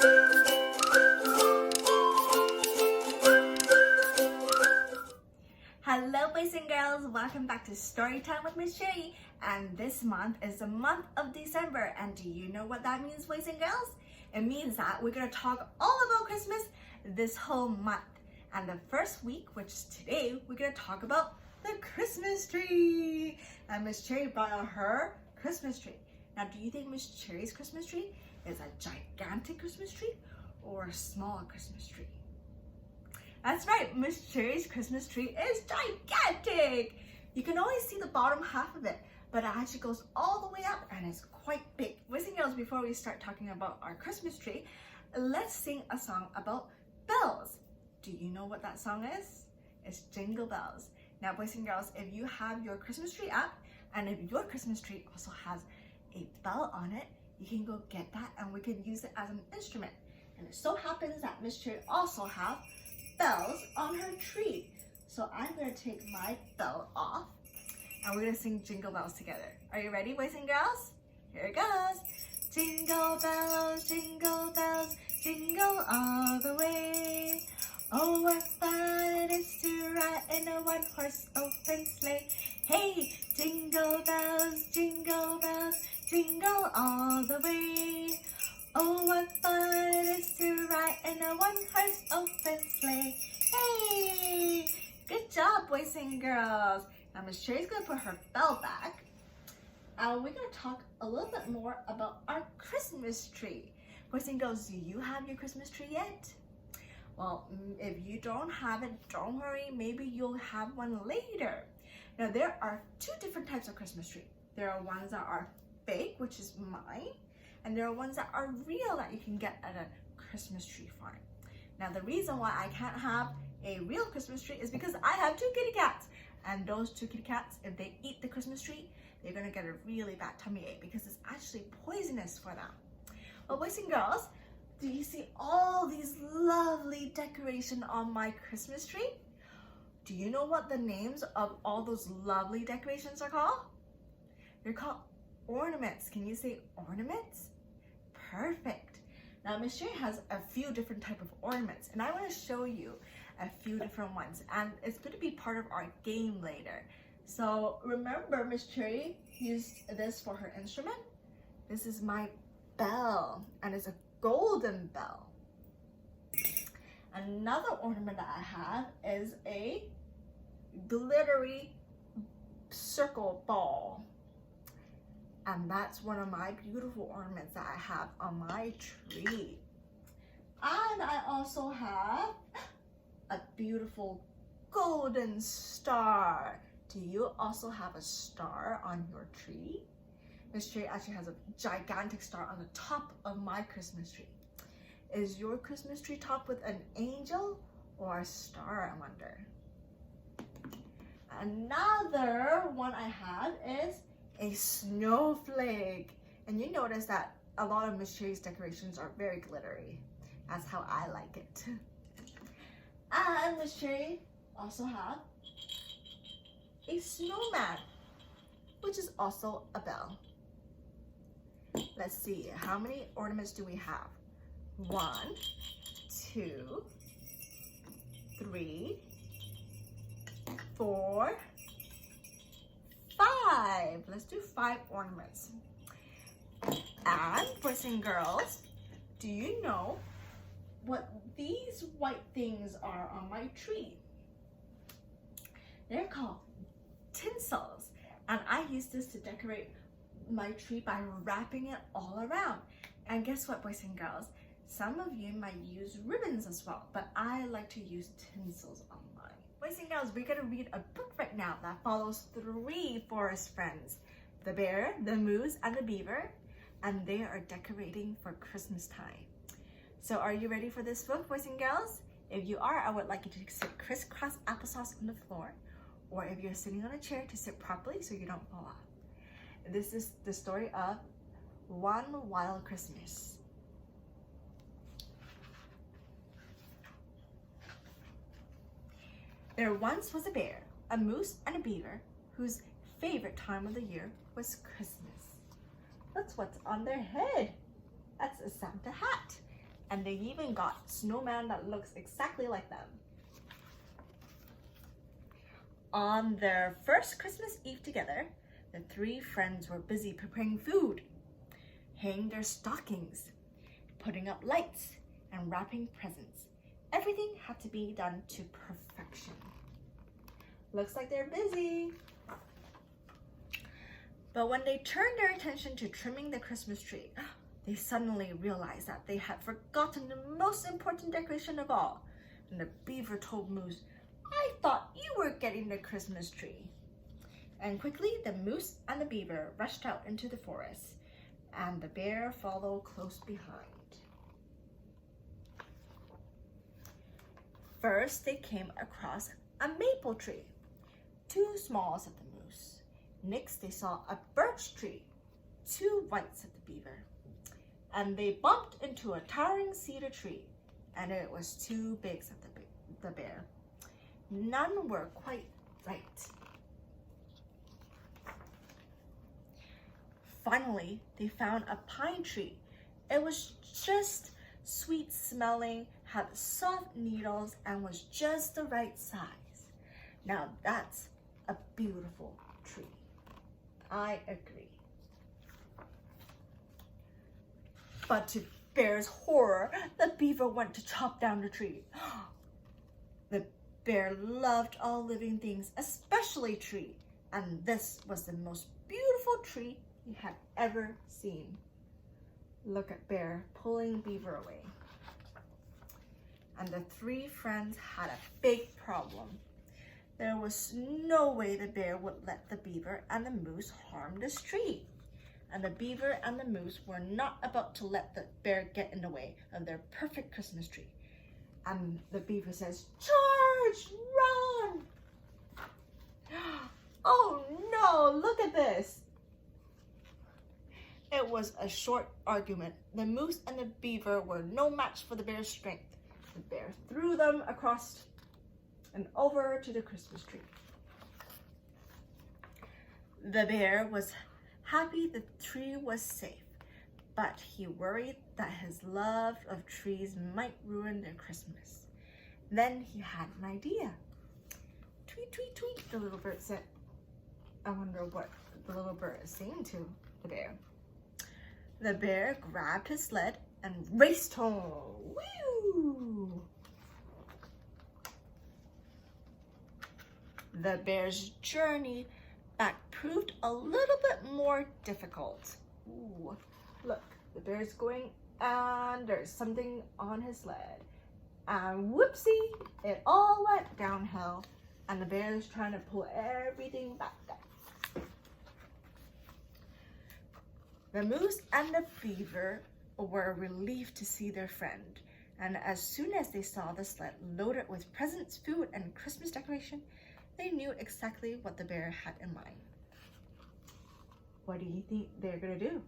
Hello boys and girls, welcome back to Storytime with Miss Cherry, and this month is the month of December, and do you know what that means, boys and girls? It means that we're going to talk all about Christmas this whole month, and the first week, which is today, we're going to talk about the Christmas tree, and Miss Cherry brought out her Christmas tree. Now do you think Miss Cherry's Christmas tree is a gigantic Christmas tree or a small Christmas tree? That's right, Miss Cherry's Christmas tree is gigantic! You can only see the bottom half of it, but it actually goes all the way up and it's quite big. Boys and girls, before we start talking about our Christmas tree, let's sing a song about bells. Do you know what that song is? It's Jingle Bells. Now boys and girls, if you have your Christmas tree up, and if your Christmas tree also has a bell on it, you can go get that and we can use it as an instrument. And it so happens that Miss Cherry also have bells on her tree. So I'm going to take my bell off and we're going to sing Jingle Bells together. Are you ready, boys and girls? Here it goes. Jingle bells, jingle all the way. Oh, what fun it is to ride in a one-horse open sleigh. Hey, jingle bells, jingle all the way. Oh, what fun it is to ride in a one-horse open sleigh. Hey! Good job, boys and girls. Now, Miss Cherry's going to put her bell back. We're going to talk a little bit more about our Christmas tree. Boys and girls, do you have your Christmas tree yet? Well, if you don't have it, don't worry. Maybe you'll have one later. Now, there are two different types of Christmas tree. There are ones that are fake, which is mine. And there are ones that are real that you can get at a Christmas tree farm. Now the reason why I can't have a real Christmas tree is because I have two kitty cats. And those two kitty cats, if they eat the Christmas tree, they're gonna get a really bad tummy ache because it's actually poisonous for them. Well, boys and girls, do you see all these lovely decorations on my Christmas tree? Do you know what the names of all those lovely decorations are called? They're called ornaments. Can you say ornaments? Perfect. Now Miss Cherry has a few different type of ornaments and I want to show you a few different ones and it's going to be part of our game later. So remember Miss Cherry used this for her instrument. This is my bell and it's a golden bell. Another ornament that I have is a glittery circle ball. And that's one of my beautiful ornaments that I have on my tree. And I also have a beautiful golden star. Do you also have a star on your tree? Miss Cherry actually has a gigantic star on the top of my Christmas tree. Is your Christmas tree topped with an angel or a star, I wonder? Another one I have is a snowflake. And you notice that a lot of Miss Cherry's decorations are very glittery. That's how I like it. And Miss Cherry also have a snowman, which is also a bell. Let's see, how many ornaments do we have? 1, 2, 3, 4, 5. Let's do 5 ornaments. And boys and girls, do you know what these white things are on my tree? They're called tinsels. And I use this to decorate my tree by wrapping it all around. And guess what, boys and girls? Some of you might use ribbons as well, but I like to use tinsels on mine. Boys and girls, we're gonna read a book right now that follows 3 forest friends, the bear, the moose, and the beaver, and they are decorating for Christmas time. So are you ready for this book, boys and girls? If you are, I would like you to sit crisscross applesauce on the floor, or if you're sitting on a chair, to sit properly so you don't fall off. This is the story of One Wild Christmas. There once was a bear, a moose, and a beaver whose favorite time of the year was Christmas. That's what's on their head. That's a Santa hat. And they even got a snowman that looks exactly like them. On their first Christmas Eve together, the three friends were busy preparing food, hanging their stockings, putting up lights, and wrapping presents. Everything had to be done to perfection. Looks like they're busy. But when they turned their attention to trimming the Christmas tree, they suddenly realized that they had forgotten the most important decoration of all. And the beaver told Moose, "I thought you were getting the Christmas tree." And quickly, the moose and the beaver rushed out into the forest, and the bear followed close behind. First, they came across a maple tree, too small, said the moose. Next, they saw a birch tree, too white, said the beaver. And they bumped into a towering cedar tree, and it was too big, said the bear. None were quite right. Finally, they found a pine tree. It was just sweet smelling, had soft needles, and was just the right size. Now that's a beautiful tree. I agree. But to Bear's horror, the beaver went to chop down the tree. The bear loved all living things, especially tree, and this was the most beautiful tree he had ever seen. Look at Bear pulling beaver away. And the three friends had a big problem. There was no way the bear would let the beaver and the moose harm this tree. And the beaver and the moose were not about to let the bear get in the way of their perfect Christmas tree. And the beaver says, "Charge! Run!" Oh no, look at this. It was a short argument. The moose and the beaver were no match for the bear's strength. The bear threw them across and over to the Christmas tree. The bear was happy the tree was safe, but he worried that his love of trees might ruin their Christmas. Then he had an idea. Tweet, tweet, tweet, the little bird said. I wonder what the little bird is saying to the bear. The bear grabbed his sled and raced home. Woo! The bear's journey back proved a little bit more difficult. Ooh, look, the bear's going and there's something on his sled. And whoopsie, it all went downhill and the bear's trying to pull everything back down. The moose and the beaver were relieved to see their friend, and as soon as they saw the sled loaded with presents, food, and Christmas decoration, they knew exactly what the bear had in mind. What do you think they're gonna do?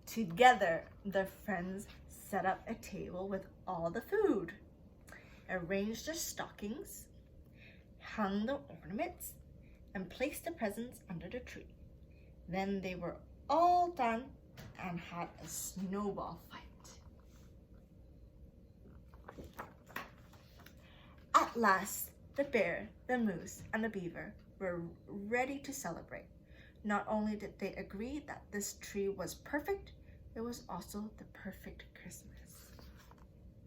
Together, the friends set up a table with all the food, arranged their stockings, hung the ornaments, and placed the presents under the tree. Then they were all done and had a snowball fight. At last, the bear, the moose, and the beaver were ready to celebrate. Not only did they agree that this tree was perfect, it was also the perfect Christmas.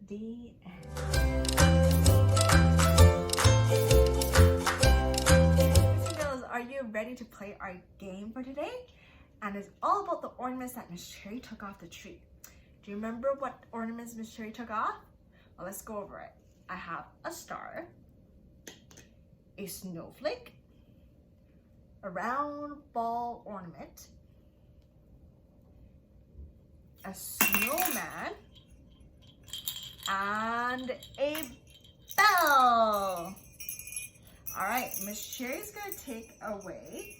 The end. Are you ready to play our game for today? And it's all about the ornaments that Miss Cherry took off the tree. Do you remember what ornaments Miss Cherry took off? Well, let's go over it. I have a star, a snowflake, a round ball ornament, a snowman, and a bell. All right, Miss Cherry's gonna take away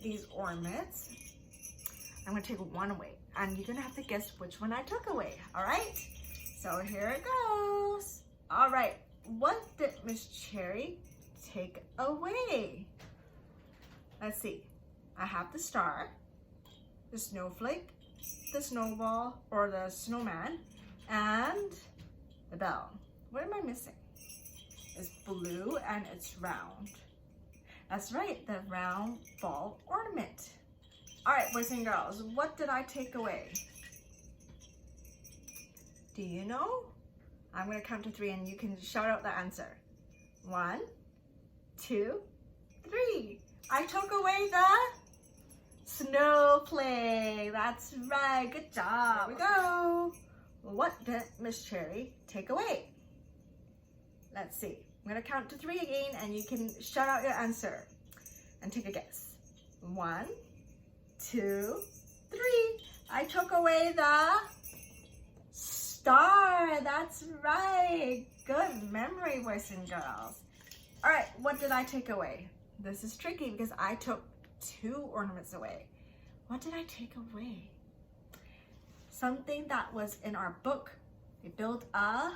these ornaments. I'm gonna take one away, and you're gonna have to guess which one I took away, all right? So here it goes. All right, what did Miss Cherry take away? Let's see. I have the star, the snowflake, the snowball or the snowman, and the bell. What am I missing? It's blue and it's round. That's right, the round ball ornament. All right, boys and girls, what did I take away? Do you know? I'm gonna count to 3 and you can shout out the answer. 1, 2, 3. I took away the snowflake. That's right, good job. Here we go. What did Miss Cherry take away? Let's see. I'm gonna count to 3 again and you can shout out your answer and take a guess. 1, 2, 3. I took away the star. That's right. Good memory, boys and girls. All right, what did I take away? This is tricky because I took 2 ornaments away. What did I take away? Something that was in our book. We built a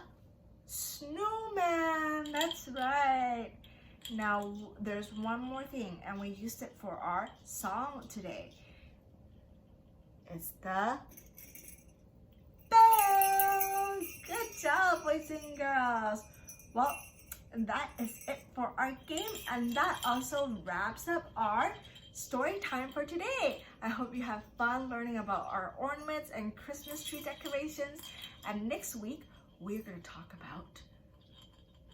snowman. That's right. Now there's one more thing and we used it for our song today. It's the bell. Good job, boys and girls. Well, that is it for our game, and that also wraps up our story time for today. I hope you have fun learning about our ornaments and Christmas tree decorations, and next week we're going to talk about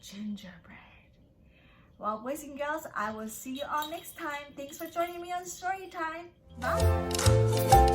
gingerbread. Well, boys and girls, I will see you all next time. Thanks for joining me on Story Time. Bye!